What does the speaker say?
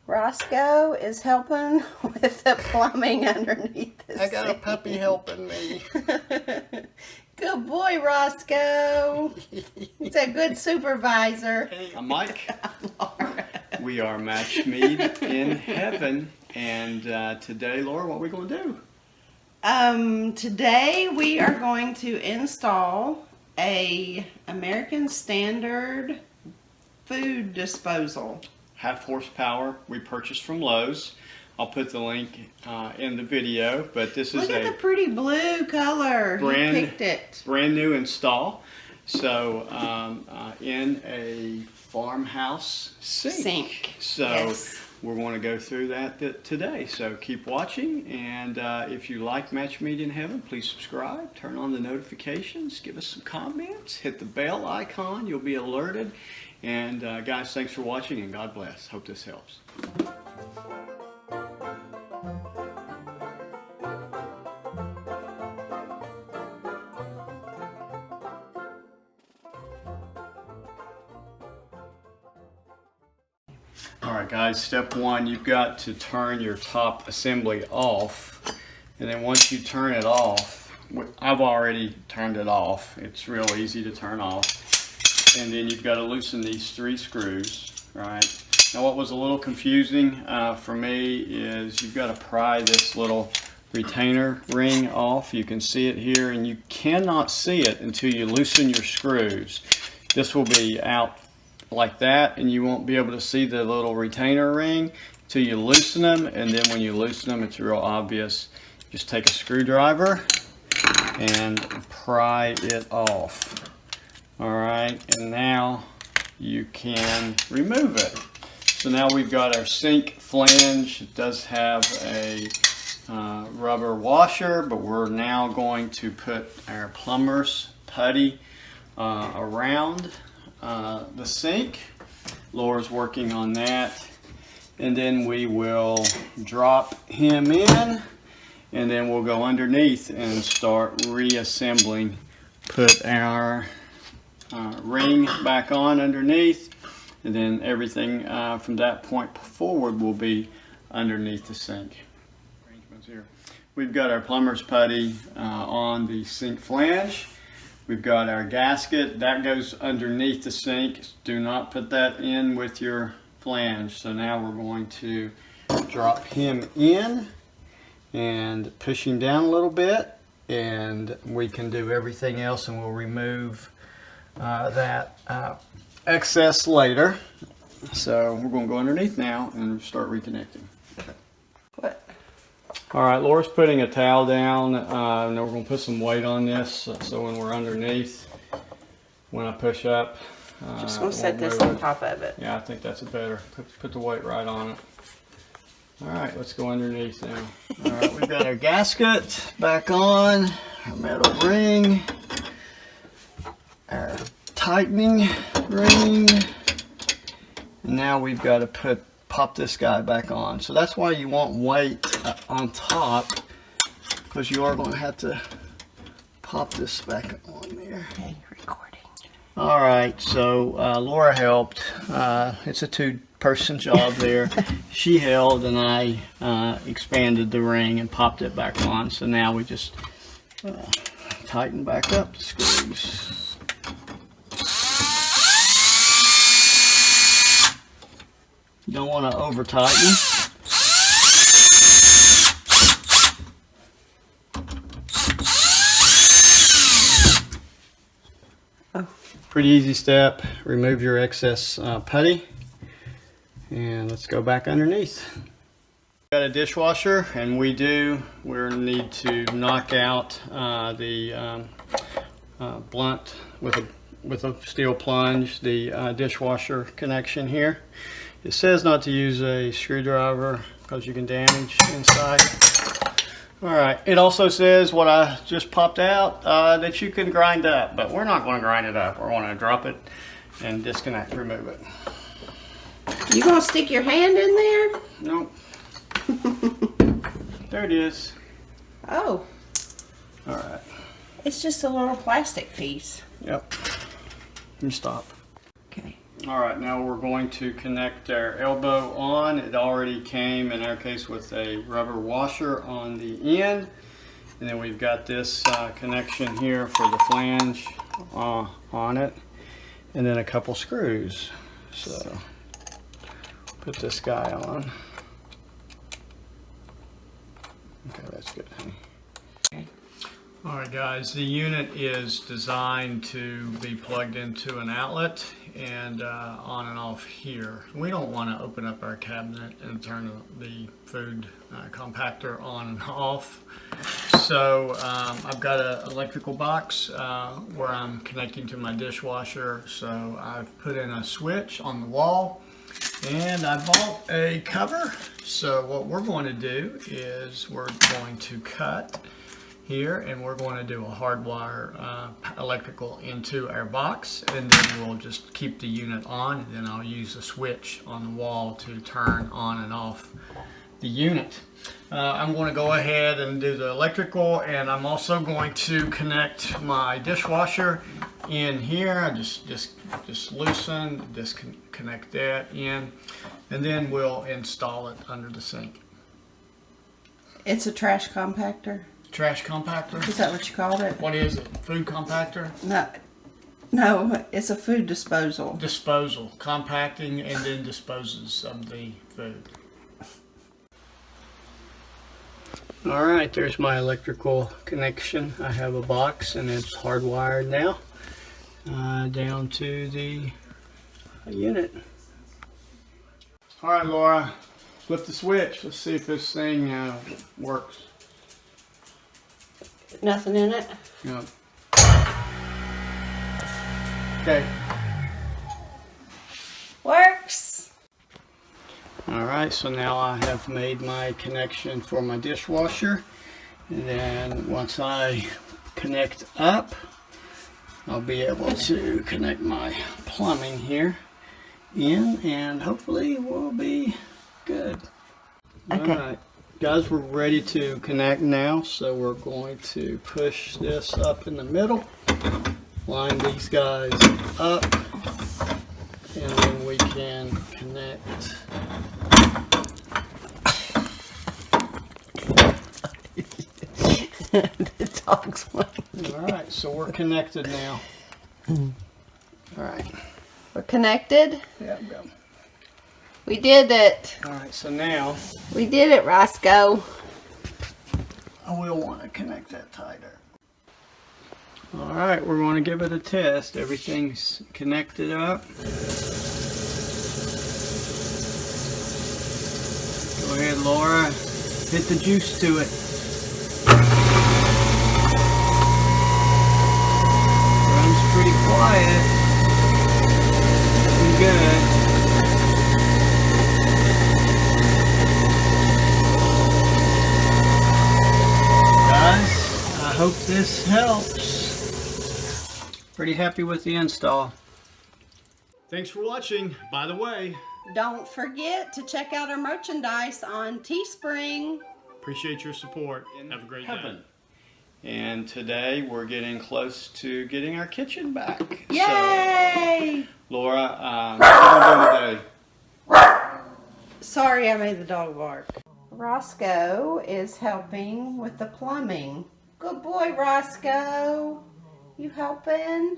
Roscoe is helping with the plumbing underneath the sink. I got a puppy helping me. Good boy, Roscoe. He's a good supervisor. I'm Mike. We are Match Mead in Heaven. And today, Laura, what are we going to do? Today we are going to install a American Standard food disposal. 1/2 horsepower we purchased from Lowe's. I'll put the link in the video, but this is Look at the pretty blue color. He picked it. Brand new install. So in a farmhouse sink. So yes. We're going to go through that today. So keep watching, and if you like Match Mead in Heaven, please subscribe, turn on the notifications, give us some comments, hit the bell icon, you'll be alerted. And guys, thanks for watching, and God bless. Hope this helps. Alright guys, step one, you've got to turn your top assembly off. And then once you turn it off, I've already turned it off. It's real easy to turn off. And then you've got to loosen these 3 screws, right? Now what was a little confusing for me is you've got to pry this little retainer ring off. You can see it here, and you cannot see it until you loosen your screws. This will be out like that, and you won't be able to see the little retainer ring until you loosen them. And then when you loosen them, it's real obvious. Just take a screwdriver and pry it off. Alright, and now you can remove it. So now we've got our sink flange. It does have a rubber washer, but we're now going to put our plumber's putty around the sink. Laura's working on that. And then we will drop him in, and then we'll go underneath and start reassembling. Put our ring back on underneath, and then everything from that point forward will be underneath the sink. Arrangements here. We've got our plumber's putty on the sink flange. We've got our gasket that goes underneath the sink. Do not put that in with your flange. So now we're going to drop him in and push him down a little bit, and we can do everything else, and we'll remove that excess later. So we're going to go underneath now and start reconnecting. What? Alright, Laura's putting a towel down, and then we're going to put some weight on this, so when we're underneath, when I push up, just going to set this on top of it. Yeah, I think that's better. Put the weight right on it. Alright, let's go underneath now. Alright, we've got our gasket back on, our metal ring, our tightening ring, and now we've got to pop this guy back on. So that's why you want weight on top, because you are going to have to pop this back on there. Okay, recording. All right, so Laura helped. It's a 2-person job there. She held, and I expanded the ring and popped it back on. So now we just tighten back up the screws. You don't want to over tighten. Oh. Pretty easy step. Remove your excess putty, and let's go back underneath. Got a dishwasher, and we need to knock out the blunt with a steel plunge, the dishwasher connection here. It says not to use a screwdriver because you can damage inside. Alright, it also says what I just popped out, that you can grind up, but we're not going to grind it up. We're going to drop it and remove it. You going to stick your hand in there? Nope. There it is. Oh. Alright. It's just a little plastic piece. Yep. You stop. Okay. All right, now we're going to connect our elbow on. It already came, in our case, with a rubber washer on the end. And then we've got this connection here for the flange on it. And then a couple screws. So, put this guy on. Okay, that's good, honey. Alright guys, the unit is designed to be plugged into an outlet and on and off here. We don't want to open up our cabinet and turn the food compactor on and off. So I've got an electrical box where I'm connecting to my dishwasher. So I've put in a switch on the wall and I bought a cover. So what we're going to do is we're going to cut here and we're going to do a hardwire electrical into our box, and then we'll just keep the unit on, and then I'll use a switch on the wall to turn on and off the unit. I'm going to go ahead and do the electrical, and I'm also going to connect my dishwasher in here. Just loosen, disconnect that in, and then we'll install it under the sink. It's a trash compactor. Trash compactor? Is that what you called it? What is it? Food compactor? No, it's a food disposal. Disposal. Compacting and then disposes of the food. Alright, there's my electrical connection. I have a box and it's hardwired now down to the unit. Alright, Laura, flip the switch. Let's see if this thing works. Nothing in it? Yep. Okay. Works. Alright, so now I have made my connection for my dishwasher. And then once I connect up, I'll be able to connect my plumbing here in, and hopefully we'll be good. Okay. Alright. Guys, we're ready to connect now, so we're going to push this up in the middle, line these guys up, and then we can connect. The dog's whining. Alright, so we're connected now. Alright. We're connected? Yeah, go. We did it. Alright, so now We did it, Roscoe. I will want to connect that tighter. Alright, we're going to give it a test. Everything's connected up. Go ahead, Laura. Hit the juice to it. Runs pretty quiet. Looking good. I hope this helps. Pretty happy with the install. Thanks for watching. By the way, Don't forget to check out our merchandise on Teespring. appreciate your support. Have a great day. And today we're getting close to getting our kitchen back. Yay! So, Laura, what are we doing today? Sorry I made the dog bark. Roscoe is helping with the plumbing. Good boy, Roscoe. You helping?